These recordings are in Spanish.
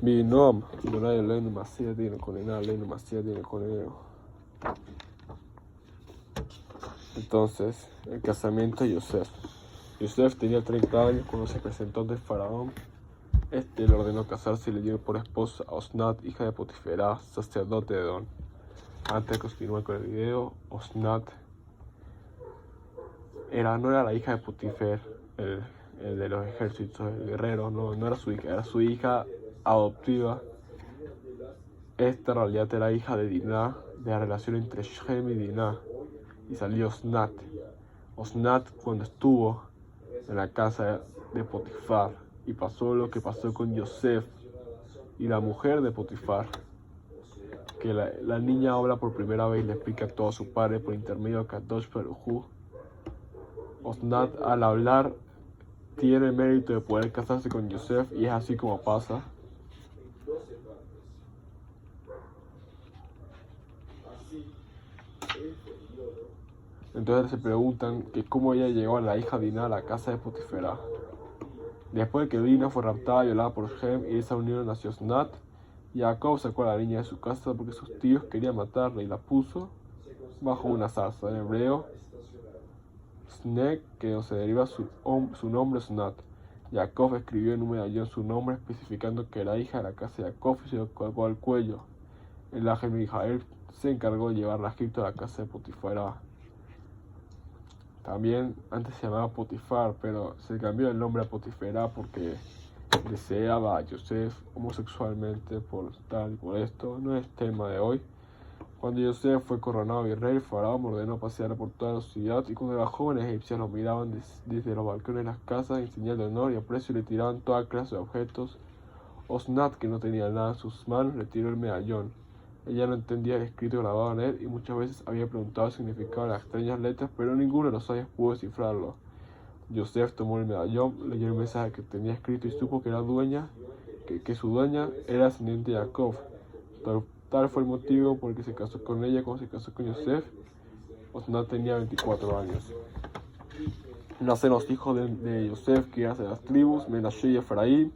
Binoam, Donai Elenu Masía tiene con Elenu Masía tiene con él. Entonces, el casamiento de Yosef. Yosef tenía 30 años cuando se presentó ante el faraón. Este le ordenó casarse y le dio por esposa a Osnat, hija de Potifera, sacerdote de Edom. Antes de continuar con el video, Osnat no era la hija de Potifer, el de los ejércitos, el guerrero, no era su hija, era su hija adoptiva. Esta en realidad era hija de Diná, de la relación entre Shem y Diná, y salió Osnat. Osnat, cuando estuvo en la casa de Potifar, y pasó lo que pasó con Yosef y la mujer de Potifar, que la niña habla por primera vez y le explica todo a su padre por intermedio de Kadosh Baruj. Osnat, al hablar, tiene el mérito de poder casarse con Yosef, y es así como pasa. Entonces se preguntan que cómo ella llegó a la hija Diná a la casa de Potifera. Después de que Diná fue raptada y violada por Shem y de esa unión nació Osnat, Jacob sacó a la niña de su casa porque sus tíos querían matarla y la puso bajo una zarza. En hebreo, Snek, que se deriva su nombre Osnat. Jacob escribió en un medallón su nombre, especificando que era hija de la casa de Jacob, y se lo colgó al cuello. El ángel Mijael se encargó de llevarla a Egipto a la casa de Potifera. También antes se llamaba Potifar, pero se cambió el nombre a Potifera porque deseaba a Yosef homosexualmente por tal y por esto. No es tema de hoy. Cuando Yosef fue coronado virrey, el faraón ordenó pasear por toda la ciudad, y cuando los jóvenes egipcios lo miraban desde los balcones de las casas, en señal de honor y aprecio, le tiraban toda clase de objetos. Osnat, que no tenía nada en sus manos, le tiró el medallón. Ella no entendía el escrito grabado en él y muchas veces había preguntado el significado de las extrañas letras, pero ninguno de los sabios pudo descifrarlo. Yosef tomó el medallón, leyó el mensaje que tenía escrito y supo que su dueña era descendiente de Jacob. Tal fue el motivo por el que se casó con ella cuando se casó con Yosef. Osnat tenía 24 años. Nacen los hijos de Yosef, que eran de las tribus Menashe y Efraín.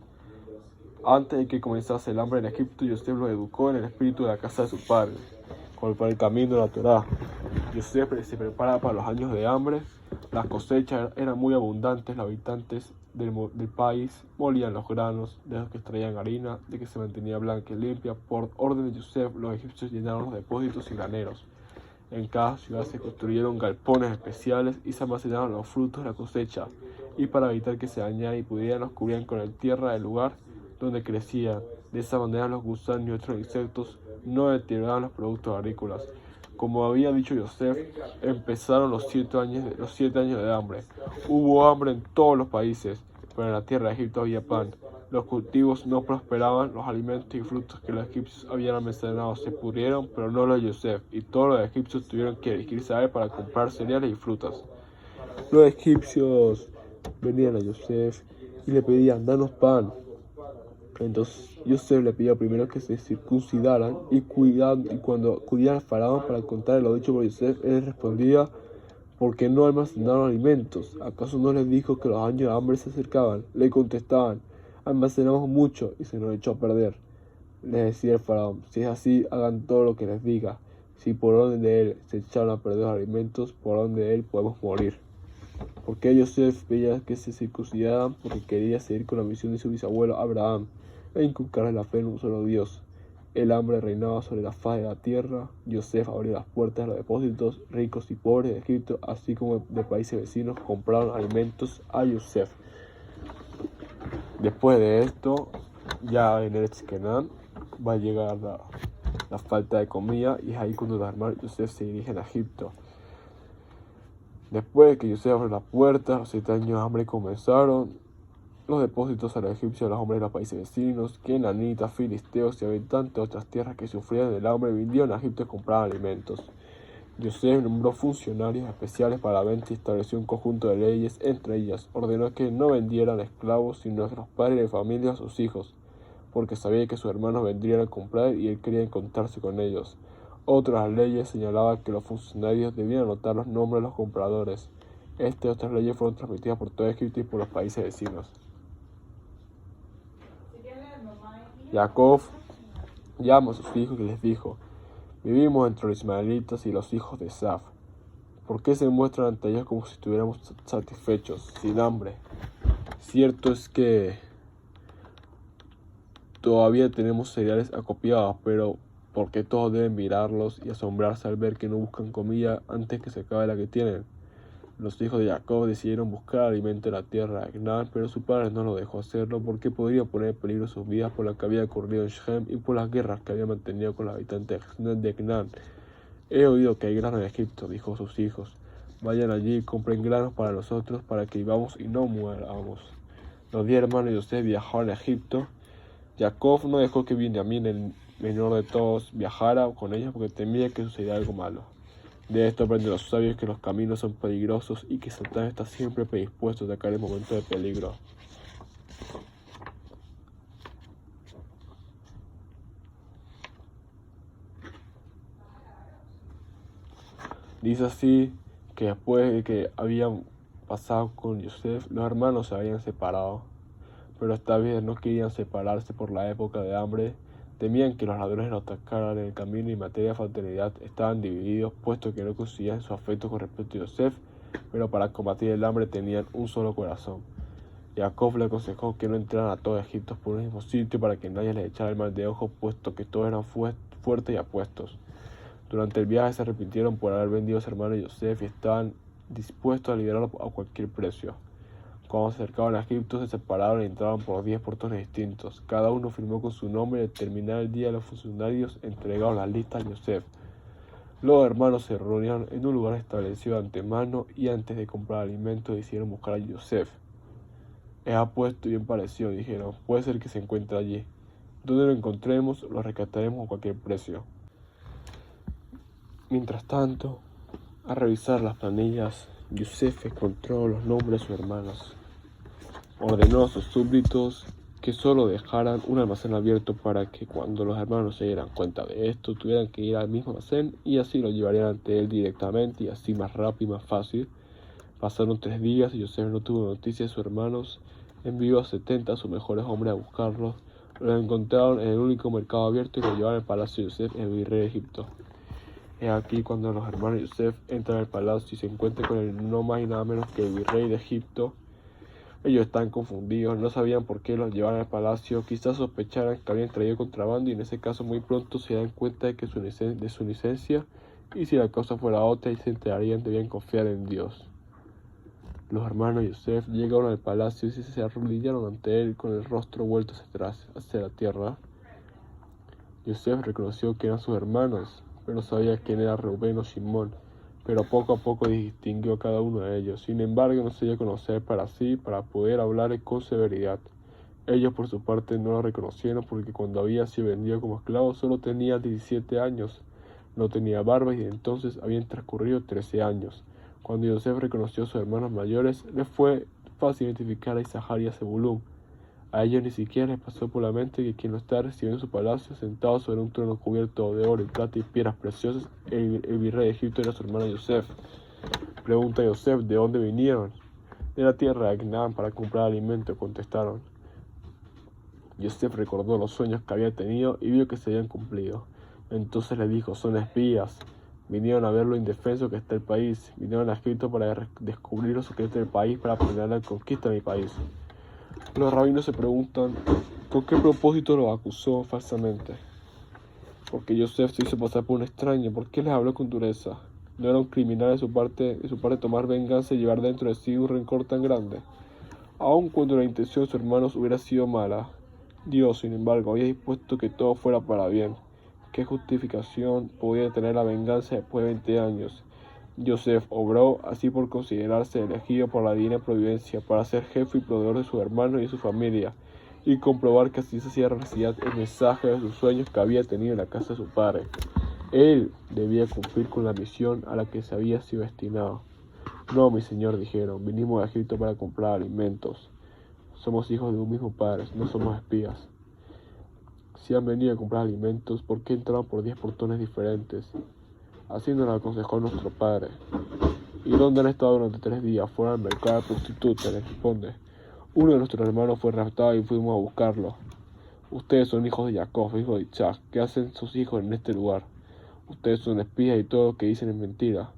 Antes de que comenzase el hambre en Egipto, Yosef los educó en el espíritu de la casa de su padre, por el camino de la Torá. Yosef se prepara para los años de hambre. Las cosechas eran muy abundantes. Los habitantes del país molían los granos, de los que extraían harina, de que se mantenía blanca y limpia. Por orden de Yosef, los egipcios llenaron los depósitos y graneros. En cada ciudad se construyeron galpones especiales y se almacenaron los frutos de la cosecha. Y para evitar que se dañaran y pudieran, los cubrían con la tierra del lugar donde crecían. De esa manera los gusanos y otros insectos no deterioraban los productos agrícolas. Como había dicho Yosef, empezaron los 7 años de hambre. Hubo hambre en todos los países, pero en la tierra de Egipto había pan. Los cultivos no prosperaban, los alimentos y frutos que los egipcios habían almacenado se pudrieron, pero no los de Yosef, y todos los egipcios tuvieron que dirigirse a él para comprar cereales y frutas. Los egipcios venían a Yosef y le pedían: danos pan. Entonces Yosef le pidió primero que se circuncidaran y cuando acudían al faraón para contarle lo dicho por Yosef, él respondía: ¿por qué no almacenaron alimentos? ¿Acaso no les dijo que los años de hambre se acercaban? Le contestaban: almacenamos mucho y se nos echó a perder. Les decía el faraón: si es así, hagan todo lo que les diga. Si por orden de él se echaron a perder los alimentos, por orden de él podemos morir. Porque Yosef pedía que se circuncidaran porque quería seguir con la misión de su bisabuelo Abraham e inculcarles la fe en un solo Dios. El hambre reinaba sobre la faz de la tierra. Yosef abrió las puertas de los depósitos. Ricos y pobres de Egipto, así como de países vecinos, compraron alimentos a Yosef. Después de esto, ya en Eretz Kenán va a llegar la falta de comida, y es ahí cuando los hermanos Yosef se dirigen a Egipto. Después de que Yosef abrió las puertas, los 7 años de hambre comenzaron. Los depósitos a los egipcios, a los hombres de los países vecinos, kenanitas, filisteos y habitantes de otras tierras que sufrían del hambre vinieron a Egipto y compraban alimentos. Yosef nombró funcionarios especiales para la venta y estableció un conjunto de leyes. Entre ellas, ordenó que no vendieran esclavos sino a los padres de familia a sus hijos, porque sabía que sus hermanos vendrían a comprar y él quería encontrarse con ellos. Otras leyes señalaban que los funcionarios debían anotar los nombres de los compradores. Estas y otras leyes fueron transmitidas por todo Egipto y por los países vecinos. Jacob llamó a sus hijos y les dijo: vivimos entre los ismaelitas y los hijos de Esaf. ¿Por qué se muestran ante ellos como si estuviéramos satisfechos, sin hambre? Cierto es que todavía tenemos cereales acopiados, pero ¿por qué todos deben mirarlos y asombrarse al ver que no buscan comida antes que se acabe la que tienen? Los hijos de Jacob decidieron buscar alimento en la tierra de Canaán, pero su padre no lo dejó hacerlo porque podría poner en peligro sus vidas por lo que había ocurrido en Shem y por las guerras que había mantenido con los habitantes de Canaán. He oído que hay grano en Egipto, dijo a sus hijos. Vayan allí y compren granos para nosotros, para que vivamos y no muramos. Los 10 hermanos de José viajaron a Egipto. Jacob no dejó que Benjamín, el menor de todos, viajara con ellos porque temía que sucediera algo malo. De esto aprenden los sabios que los caminos son peligrosos y que Satán está siempre predispuesto a atacar en momentos de peligro. Dice así que después de que habían pasado con Yosef, los hermanos se habían separado, pero esta vez no querían separarse por la época de hambre. Temían que los ladrones los atacaran en el camino y en materia de fraternidad estaban divididos, puesto que no coincidían su afecto con respecto a Yosef, pero para combatir el hambre tenían un solo corazón. Jacob le aconsejó que no entraran a todo Egipto por un mismo sitio para que nadie les echara el mal de ojo, puesto que todos eran fuertes y apuestos. Durante el viaje se arrepintieron por haber vendido a su hermano Yosef y estaban dispuestos a liberarlo a cualquier precio. Cuando se acercaban a Egipto, se separaron y entraban por 10 portones distintos. Cada uno firmó con su nombre y al terminar el día los funcionarios entregaron las listas a Yosef. Los hermanos se reunieron en un lugar establecido de antemano y antes de comprar alimentos decidieron buscar a Yosef. Es apuesto y bien parecido, dijeron. Puede ser que se encuentre allí. Donde lo encontremos, lo rescataremos a cualquier precio. Mientras tanto, al revisar las planillas, Yosef encontró los nombres de sus hermanos. Ordenó a sus súbditos que solo dejaran un almacén abierto para que cuando los hermanos se dieran cuenta de esto, tuvieran que ir al mismo almacén y así lo llevarían ante él directamente y así más rápido y más fácil. Pasaron 3 días y Yosef no tuvo noticias de sus hermanos. Envió a 70 de sus mejores hombres a buscarlos. Los encontraron en el único mercado abierto y lo llevaron al palacio de Yosef, el virrey de Egipto. Es aquí cuando los hermanos de Yosef entran al palacio y se encuentran con el no más y nada menos que el virrey de Egipto. Ellos están confundidos, no sabían por qué los llevaban al palacio, quizás sospecharan que habían traído contrabando y en ese caso muy pronto se dan cuenta de su inocencia y si la causa fuera otra y se enterarían debían confiar en Dios. Los hermanos de Yosef llegaron al palacio y se arrodillaron ante él con el rostro vuelto hacia atrás, hacia la tierra. Yosef reconoció que eran sus hermanos, pero no sabía quién era Rubén o Simón, pero poco a poco distinguió a cada uno de ellos. Sin embargo, no se dio a conocer para sí, para poder hablar con severidad. Ellos, por su parte, no lo reconocieron porque cuando había sido vendido como esclavo solo tenía 17 años, no tenía barba y de entonces habían transcurrido 13 años. Cuando Yosef reconoció a sus hermanos mayores, le fue fácil identificar a Isahar y a Zebulún. A ellos ni siquiera les pasó por la mente que quien lo está recibiendo en su palacio, sentado sobre un trono cubierto de oro y plata y piedras preciosas, el virrey de Egipto era su hermano Yosef. Pregunta a Yosef de dónde vinieron. De la tierra de Canaán para comprar alimento, contestaron. Yosef recordó los sueños que había tenido y vio que se habían cumplido. Entonces le dijo, son espías. Vinieron a ver lo indefenso que está el país. Vinieron a Egipto para descubrir los secretos del país para planear la conquista de mi país. Los rabinos se preguntan con qué propósito lo acusó falsamente. Porque Yosef se hizo pasar por un extraño. ¿Por qué les habló con dureza? ¿No era un criminal de su parte tomar venganza y llevar dentro de sí un rencor tan grande? Aun cuando la intención de sus hermanos hubiera sido mala, Dios, sin embargo, había dispuesto que todo fuera para bien. ¿Qué justificación podía tener la venganza después de 20 años? Yosef obró así por considerarse elegido por la divina providencia para ser jefe y proveedor de sus hermanos y de su familia, y comprobar que así se hacía realidad el mensaje de sus sueños que había tenido en la casa de su padre. Él debía cumplir con la misión a la que se había sido destinado. No, mi señor, dijeron, vinimos a Egipto para comprar alimentos. Somos hijos de un mismo padre, no somos espías. Si han venido a comprar alimentos, ¿por qué entraron por 10 portones diferentes? Así nos lo aconsejó nuestro padre. ¿Y dónde han estado durante 3 días? Fuera al mercado de prostitutas, le responde. Uno de nuestros hermanos fue raptado y fuimos a buscarlo. Ustedes son hijos de Jacob, hijo de Isaac. ¿Qué hacen sus hijos en este lugar? Ustedes son espías y todo lo que dicen es mentira.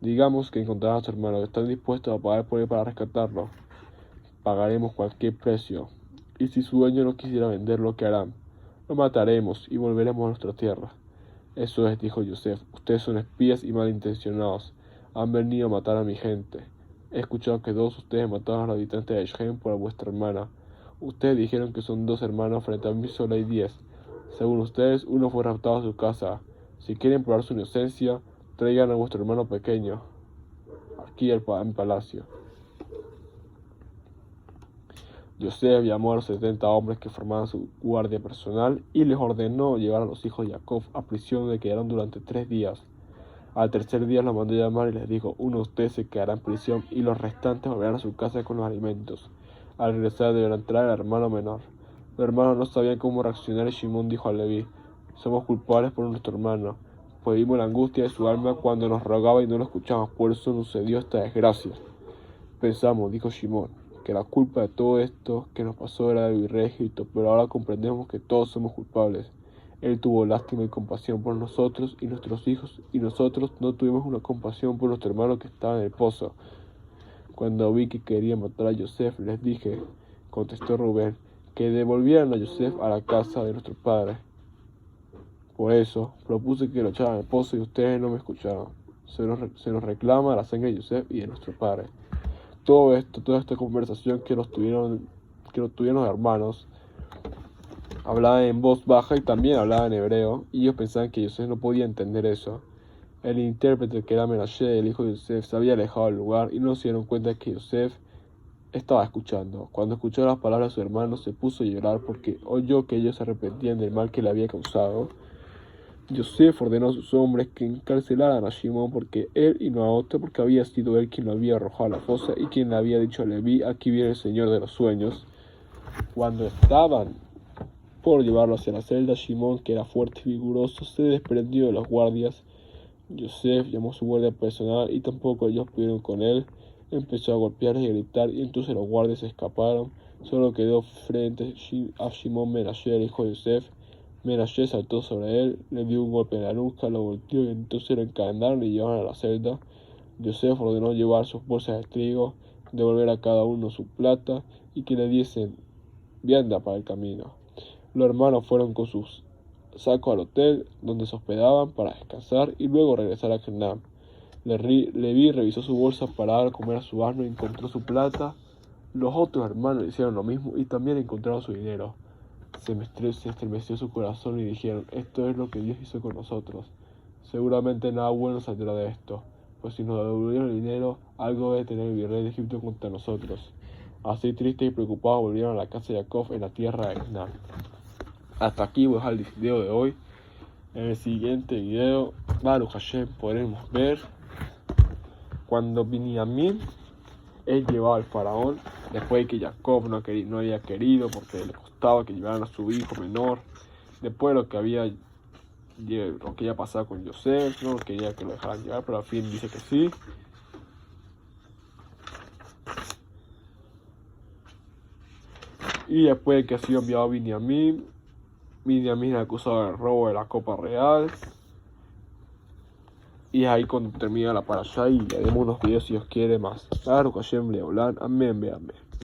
Digamos que encontrarán a su hermano. ¿Están dispuestos a pagar por él para rescatarlo? Pagaremos cualquier precio. Y si su dueño no quisiera venderlo, ¿qué harán? Lo mataremos y volveremos a nuestra tierra. Eso es, dijo Yosef. Ustedes son espías y malintencionados. Han venido a matar a mi gente. He escuchado que todos ustedes mataron a los habitantes de Shem por vuestra hermana. Ustedes dijeron que son 2 hermanos, frente a mí solo hay 10. Según ustedes, uno fue raptado a su casa. Si quieren probar su inocencia, traigan a vuestro hermano pequeño aquí en palacio. Yosef llamó a los 70 hombres que formaban su guardia personal y les ordenó llevar a los hijos de Jacob a prisión, donde quedaron durante 3 días. Al tercer día los mandó llamar y les dijo: uno de ustedes se quedará en prisión y los restantes volverán a su casa con los alimentos. Al regresar deberán traer al hermano menor. Los hermanos no sabían cómo reaccionar y Shimón dijo a Leví: somos culpables por nuestro hermano, pues vimos la angustia de su alma cuando nos rogaba y no lo escuchamos, por eso nos sucedió esta desgracia. Pensamos, dijo Shimón, que la culpa de todo esto que nos pasó era del virrey de Egipto, pero ahora comprendemos que todos somos culpables. Él tuvo lástima y compasión por nosotros y nuestros hijos, y nosotros no tuvimos una compasión por nuestro hermano que estaba en el pozo. Cuando vi que querían matar a Yosef, les dije, contestó Rubén, que devolvieran a Yosef a la casa de nuestro padre. Por eso propuse que lo echaran al pozo y ustedes no me escucharon. Se nos reclama la sangre de Yosef y de nuestro padre. Toda esta conversación que los tuvieron los hermanos, hablaban en voz baja y también hablaban en hebreo, y ellos pensaban que Yosef no podía entender eso. El intérprete, que era Menashe, el hijo de Yosef, se había alejado del lugar y no se dieron cuenta que Yosef estaba escuchando. Cuando escuchó las palabras de su hermano, se puso a llorar porque oyó que ellos se arrepentían del mal que le había causado. Yosef ordenó a sus hombres que encarcelaran a Shimón porque él y no a otro, porque había sido él quien lo había arrojado a la fosa y quien le había dicho a Leví: aquí viene el Señor de los sueños. Cuando estaban por llevarlo hacia la celda, Shimón, que era fuerte y vigoroso, se desprendió de los guardias. Yosef llamó a su guardia personal y tampoco ellos pudieron con él. Empezó a golpearles y a gritar, y entonces los guardias se escaparon. Solo quedó frente a Shimón Menashe, el hijo de Yosef. Menashe saltó sobre él, le dio un golpe en la nuca, lo volteó y entonces lo encadenaron y llevaron a la celda. Yosef ordenó llevar sus bolsas de trigo, devolver a cada uno su plata y que le diesen vianda para el camino. Los hermanos fueron con sus sacos al hotel donde se hospedaban para descansar y luego regresar a Canaán. Leví revisó su bolsa para dar a comer a su asno y encontró su plata. Los otros hermanos hicieron lo mismo y también encontraron su dinero. Se estremeció su corazón y dijeron: esto es lo que Dios hizo con nosotros. Seguramente nada bueno saldrá de esto, pues si nos devolvieron el dinero, algo debe tener el virrey de Egipto contra nosotros. Así tristes y preocupados volvieron a la casa de Jacob en la tierra de Canaán. Hasta aquí voy a dejar el video de hoy. En el siguiente video, Baruch Hashem, podremos ver cuando Binyamin es llevado al faraón, después de que Jacob no había querido porque le costaba que llevaran a su hijo menor, después de lo que había pasado con Yosef, no quería que lo dejaran llevar, pero al fin dice que sí. Y después de que ha sido enviado a Binyamin es acusado del robo de la copa real. Y es ahí cuando termina la parashá y le haremos unos videos si Dios quiere más. Claro, Hashem le hablan. Amén, amén.